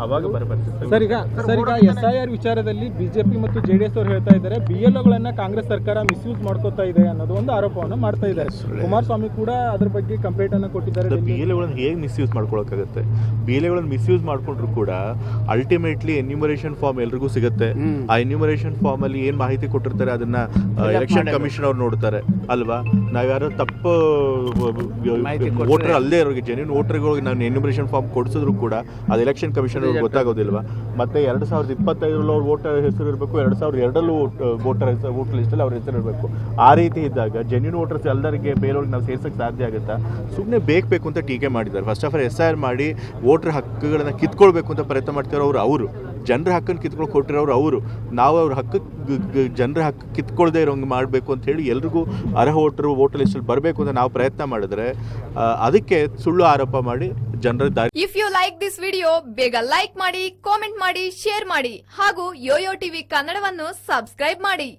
ಅವಾಗ ಬರಬರ್ತಿತ್ತು. ಸರ್ ಈಗ SIR ವಿಚಾರದಲ್ಲಿ ಬಿಜೆಪಿ ಮತ್ತು JDS ಅವರು ಹೇಳ್ತಾ ಇದ್ದಾರೆ BLOಗಳನ್ನ ಕಾಂಗ್ರೆಸ್ ಸರ್ಕಾರ ಮಿಸ್ಯೂಸ್ ಮಾಡ್ಕೋತಾ ಇದೆ ಅನ್ನೋದು ಒಂದು ಆರೋಪವನ್ನು ಮಾಡ್ತಾ ಇದ್ದಾರೆ. ಕುಮಾರಸ್ವಾಮಿ ಕೂಡ ಅದ್ರ ಬಗ್ಗೆ ಕಂಪ್ಲೇಂಟ್ ಅನ್ನು ಕೊಟ್ಟಿದ್ದಾರೆ. BLOಗಳನ್ನ ಹೇಗೆ ಮಿಸ್ಯೂಸ್ ಮಾಡ್ಕೊಳಕ್ಕಾಗುತ್ತೆ? BLOಗಳನ್ನ ಮಿಸ್ಯೂಸ್ ಮಾಡ್ಕೊಂಡ್ರು ಕೂಡ ಅಲ್ಟಿಮೇಟ್ಲಿ ಎನ್ಯೂಮರೇಷನ್ ಫಾರ್ಮ್ ಎಲ್ರಿಗೂ ಸಿಗುತ್ತೆ. ಆ ಎನ್ಯೂಮರೇಷನ್ ಫಾರ್ಮ್ ಅಲ್ಲಿ ಏನ್ ಮಾಹಿತಿ ಕೊಟ್ಟಿರ್ತಾರೆ ಅದನ್ನ ಎಲೆಕ್ಷನ್ ಕಮಿಷನ್ ಅವ್ರು ನೋಡ್ತಾರೆ ಅಲ್ವಾ. ನಾವ್ಯಾರೋ ತಪ್ಪು ವೋಟರ್ ಅಲ್ಲದೆ ಇರೋರಿಗೆ ಜೆನ್ಯೂನ್ ವೋಟರ್ಗಳಿಗೆ ನಾನು ಎನ್ಯೂಮರೇಷನ್ ಫಾರ್ಮ್ ಕೊಡಿಸಿದ್ರು ಕೂಡ ಅದು ಎಲೆಕ್ಷನ್ ಕಮಿಷನ್ ಅವ್ರಿಗೆ ಗೊತ್ತಾಗೋದಿಲ್ವಾ. ಮತ್ತೆ 2025 ಅವ್ರ ವೋಟರ್ ಹೆಸರು ಇರಬೇಕು, 2002 ವೋಟರ್ ಲಿಸ್ಟಲ್ಲಿ ಅವ್ರ ಹೆಸರು ಇರಬೇಕು. ಆ ರೀತಿ ಇದ್ದಾಗ ಜೆನ್ಯೂನ್ ವೋಟರ್ಸ್ ಎಲ್ಲರಿಗೆ ಬೇರೆಯವ್ರಿಗೆ ನಾವು ಸೇರ್ಸಕ್ಕೆ ಸಾಧ್ಯ ಆಗುತ್ತಾ? ಸುಮ್ಮನೆ ಬೇಕು ಅಂತ ಟೀಕೆ ಮಾಡಿದ್ದಾರೆ. ಫಸ್ಟ್ ಆಫ್ ಆಲ್ SIR ಮಾಡಿ ವೋಟರ್ ಹಕ್ಕುಗಳನ್ನ ಕಿತ್ಕೊಳ್ಬೇಕು ಅಂತ ಪ್ರಯತ್ನ ಮಾಡ್ತಿರೋರು ಅವರು, ಜನರ ಹಕ್ಕನ್ನು ಕಿತ್ಕೊಂಡು ಕೊಟ್ಟಿರೋರು ಅವರು. ನಾವು ಅವ್ರ ಹಕ್ಕು ಜನರ ಹಕ್ಕು ಕಿತ್ಕೊಳ್ದೇ ಇರೋಂಗೆ ಮಾಡಬೇಕು ಅಂತ ಹೇಳಿ ಎಲ್ರಿಗೂ ಅರ್ಹ ವೋಟರ್ ವೋಟರ್ ಲಿಸ್ಟಲ್ಲಿ ಬರಬೇಕು ಅಂತ ನಾವು ಪ್ರಯತ್ನ ಮಾಡಿದ್ರೆ ಅದಕ್ಕೆ ಸುಳ್ಳು ಆರೋಪ ಮಾಡಿ ಜನರ ದಾರಿ. If you like this video ಬೇಗ ಲೈಕ್ ಮಾಡಿ, ಕಾಮೆಂಟ್ ಮಾಡಿ, ಶೇರ್ ಮಾಡಿ ಹಾಗೂ ಯೋಯೋ ಟಿವಿ ಕನ್ನಡವನ್ನು ಸಬ್ಸ್ಕ್ರೈಬ್ ಮಾಡಿ.